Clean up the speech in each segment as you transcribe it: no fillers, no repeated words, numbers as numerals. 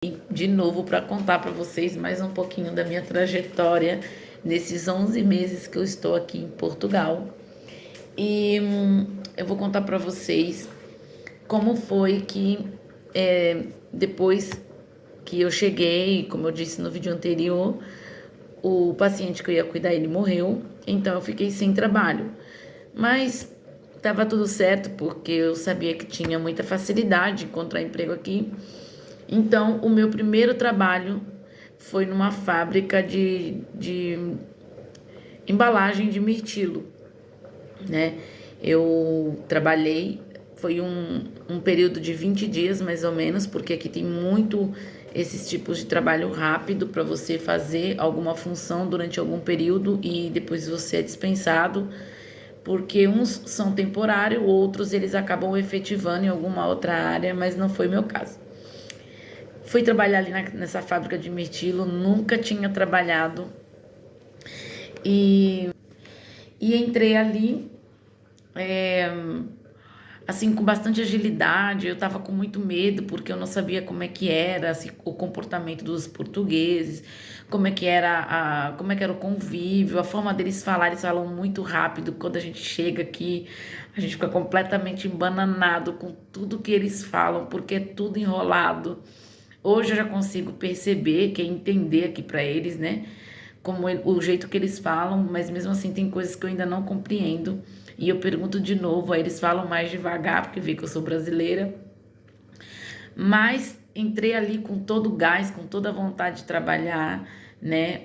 De novo para contar para vocês mais um pouquinho da minha trajetória nesses 11 meses que eu estou aqui em Portugal. E eu vou contar para vocês como foi que depois que eu cheguei, como eu disse no vídeo anterior, o paciente que eu ia cuidar, ele morreu, então eu fiquei sem trabalho. Mas estava tudo certo porque eu sabia que tinha muita facilidade de encontrar emprego aqui. Então, o meu primeiro trabalho foi numa fábrica de embalagem de mirtilo, né? Eu trabalhei, foi um período de 20 dias mais ou menos, porque aqui tem muito esses tipos de trabalho rápido para você fazer alguma função durante algum período e depois você é dispensado, porque uns são temporários, outros eles acabam efetivando em alguma outra área, mas não foi meu caso. Fui trabalhar ali nessa fábrica de mirtilo, nunca tinha trabalhado e, e entrei ali, assim, com bastante agilidade. Eu tava com muito medo porque eu não sabia como é que era assim, o comportamento dos portugueses, como é que era o convívio, a forma deles falar. Eles falam muito rápido. Quando a gente chega aqui, a gente fica completamente embananado com tudo que eles falam, porque é tudo enrolado. Hoje eu já consigo perceber, que é entender aqui para eles, né? O jeito que eles falam, mas mesmo assim tem coisas que eu ainda não compreendo. E eu pergunto de novo, aí eles falam mais devagar, porque vê que eu sou brasileira. Mas entrei ali com todo o gás, com toda a vontade de trabalhar, né?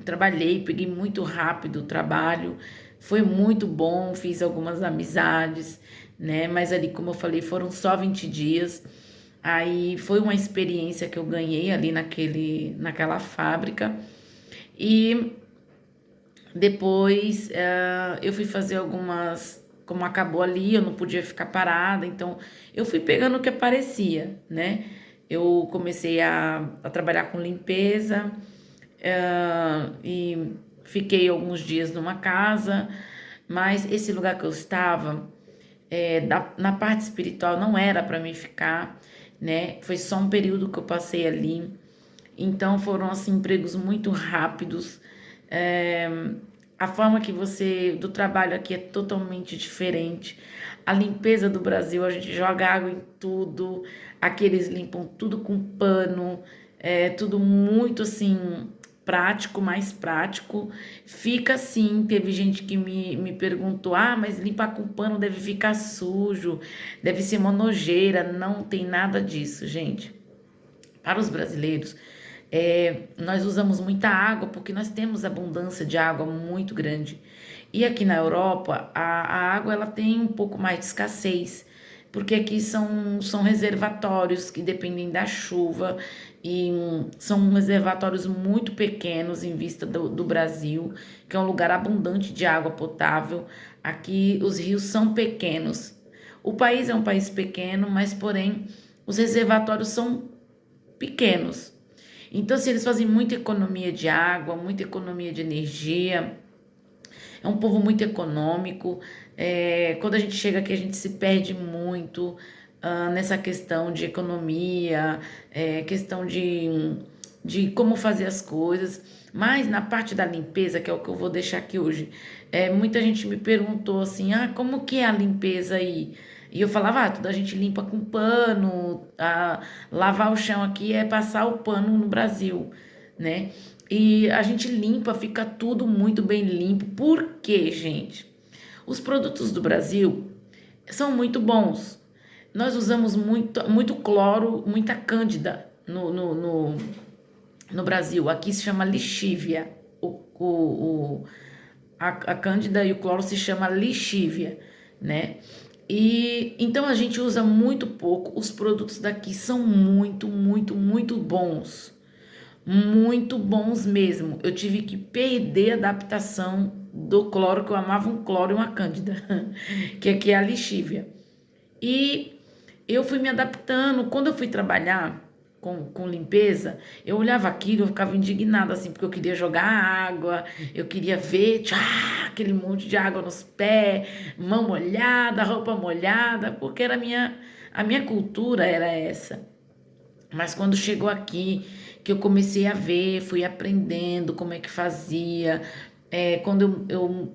Trabalhei, peguei muito rápido o trabalho, foi muito bom, fiz algumas amizades, né? Mas ali, como eu falei, foram só 20 dias. Aí foi uma experiência que eu ganhei ali naquela fábrica. E depois eu fui fazer algumas. Como acabou ali, eu não podia ficar parada, então eu fui pegando o que aparecia, né? Eu comecei a trabalhar com limpeza e fiquei alguns dias numa casa, mas esse lugar que eu estava, na parte espiritual, não era para mim ficar, né? Foi só um período que eu passei ali. Então foram assim empregos muito rápidos. É, a forma que você do trabalho aqui é totalmente diferente. A limpeza do Brasil, a gente joga água em tudo. Aqui eles limpam tudo com pano. É tudo muito assim prático, mais prático. Fica assim, teve gente que me perguntou: ah, mas limpar com pano deve ficar sujo, deve ser uma nojeira. Não tem nada disso, gente. Para os brasileiros, nós usamos muita água porque nós temos abundância de água muito grande. E aqui na Europa, a água ela tem um pouco mais de escassez, porque aqui são reservatórios que dependem da chuva e são reservatórios muito pequenos em vista do Brasil, que é um lugar abundante de água potável. Aqui os rios são pequenos. O país é um país pequeno, mas porém os reservatórios são pequenos. Então, se eles fazem muita economia de água, muita economia de energia, é um povo muito econômico. Quando a gente chega aqui, a gente se perde muito nessa questão de economia, questão de como fazer as coisas. Mas na parte da limpeza, que é o que eu vou deixar aqui hoje, muita gente me perguntou assim: ah, como que é a limpeza aí? E eu falava: ah, tudo a gente limpa com pano, lavar o chão aqui é passar o pano no Brasil, né? E a gente limpa, fica tudo muito bem limpo. Por quê, gente? Os produtos do Brasil são muito bons. Nós usamos muito cloro, muita cândida no Brasil. Aqui se chama lixívia. A cândida e o cloro se chama lixívia, né? E então a gente usa muito pouco. Os produtos daqui são muito bons. Muito bons mesmo. Eu tive que perder a adaptação do cloro, que eu amava um cloro e uma cândida, que aqui é a lixívia. E eu fui me adaptando. Quando eu fui trabalhar com limpeza, eu olhava aquilo, eu ficava indignada, assim, porque eu queria jogar água, eu queria ver aquele monte de água nos pés, mão molhada, roupa molhada, porque a minha cultura era essa. Mas quando chegou aqui, que eu comecei a ver, fui aprendendo como é que fazia. Quando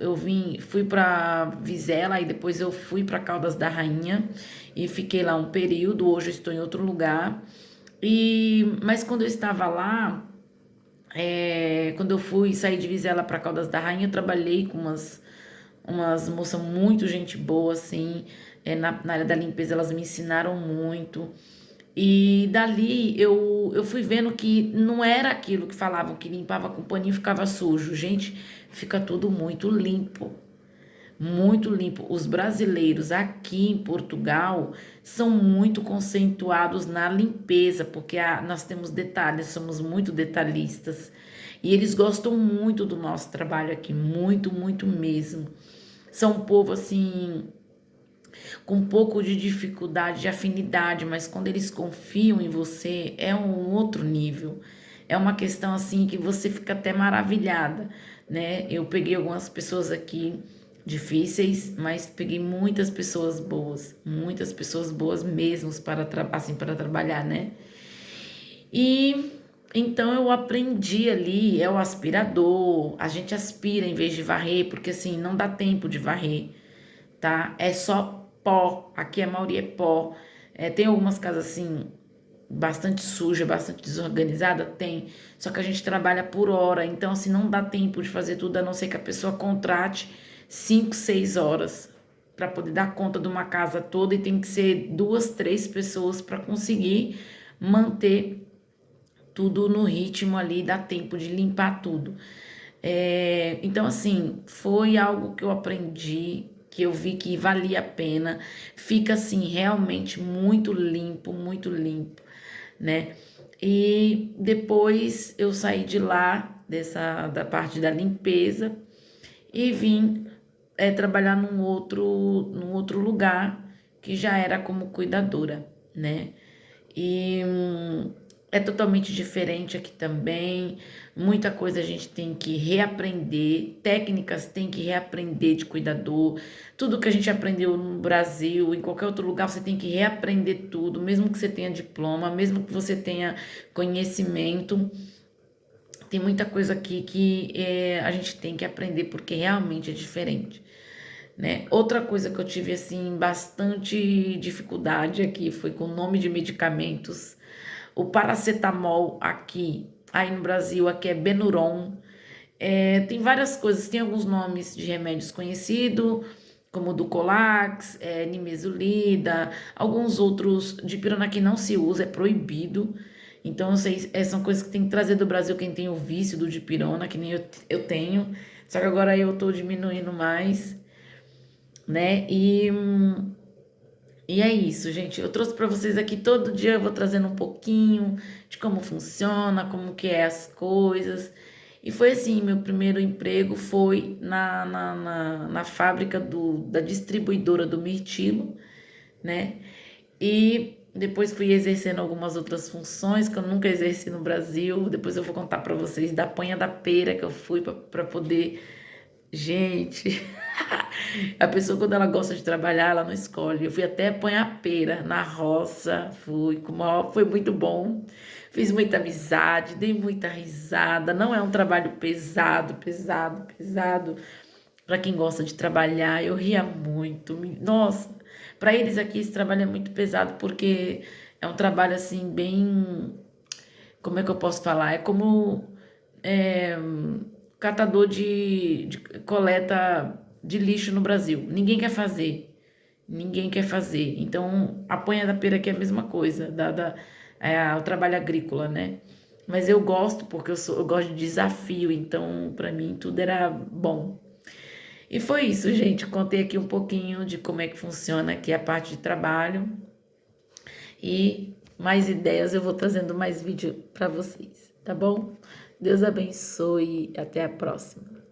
eu vim, fui para Vizela e depois eu fui para Caldas da Rainha e fiquei lá um período. Hoje eu estou em outro lugar. Mas quando eu estava lá, quando eu fui sair de Vizela para Caldas da Rainha, eu trabalhei com umas moças muito gente boa, assim, na área da limpeza, elas me ensinaram muito. E dali eu fui vendo que não era aquilo que falavam, que limpava com paninho e ficava sujo. Gente, fica tudo muito limpo. Muito limpo. Os brasileiros aqui em Portugal são muito conceituados na limpeza, porque nós temos detalhes, somos muito detalhistas. E eles gostam muito do nosso trabalho aqui, muito, muito mesmo. São um povo assim com um pouco de dificuldade, de afinidade, mas quando eles confiam em você, é um outro nível. É uma questão assim que você fica até maravilhada, né? Eu peguei algumas pessoas aqui difíceis, mas peguei muitas pessoas boas mesmo para trabalhar, né? E então eu aprendi ali, é o aspirador, a gente aspira em vez de varrer, porque assim não dá tempo de varrer, tá? É só pó. Aqui a maioria é pó. Tem algumas casas assim, bastante suja, bastante desorganizada? Tem. Só que a gente trabalha por hora, então assim, não dá tempo de fazer tudo, a não ser que a pessoa contrate 5, 6 horas para poder dar conta de uma casa toda e tem que ser 2, 3 pessoas para conseguir manter tudo no ritmo ali, dá tempo de limpar tudo. Então, assim, foi algo que eu aprendi, que eu vi que valia a pena. Fica, assim, realmente muito limpo, né? E depois eu saí de lá, da parte da limpeza, e vim trabalhar num outro lugar, que já era como cuidadora, né? E é totalmente diferente aqui também. Muita coisa a gente tem que reaprender, técnicas tem que reaprender de cuidador. Tudo que a gente aprendeu no Brasil, em qualquer outro lugar, você tem que reaprender tudo, mesmo que você tenha diploma, mesmo que você tenha conhecimento. Tem muita coisa aqui que a gente tem que aprender porque realmente é diferente, né? Outra coisa que eu tive assim bastante dificuldade aqui foi com o nome de medicamentos. O paracetamol aqui, aí no Brasil, aqui é Benuron. Tem várias coisas, tem alguns nomes de remédios conhecidos, como Dulcolax, Nimesulida, alguns outros de pirona que não se usa, é proibido. Então, são coisas que tem que trazer do Brasil quem tem o vício do dipirona, que nem eu tenho. Só que agora eu tô diminuindo mais, né? E é isso, gente. Eu trouxe para vocês aqui todo dia, eu vou trazendo um pouquinho de como funciona, como que é as coisas. E foi assim, meu primeiro emprego foi na fábrica da distribuidora do Mirtilo, né? E depois fui exercendo algumas outras funções que eu nunca exerci no Brasil. Depois eu vou contar para vocês da panha da pera que eu fui para poder. Gente, a pessoa quando ela gosta de trabalhar, ela não escolhe. Eu fui até apanhar pera na roça, foi muito bom. Fiz muita amizade, dei muita risada. Não é um trabalho pesado. Para quem gosta de trabalhar, eu ria muito. Nossa, para eles aqui esse trabalho é muito pesado porque é um trabalho assim bem, como é que eu posso falar? É como é, catador de coleta de lixo no Brasil. Ninguém quer fazer. Ninguém quer fazer. Então, a panha da pera aqui é a mesma coisa, o trabalho agrícola, né? Mas eu gosto porque eu gosto de desafio, então para mim tudo era bom. E foi isso, gente. Contei aqui um pouquinho de como é que funciona aqui a parte de trabalho. E mais ideias eu vou trazendo mais vídeo para vocês, tá bom? Deus abençoe e até a próxima.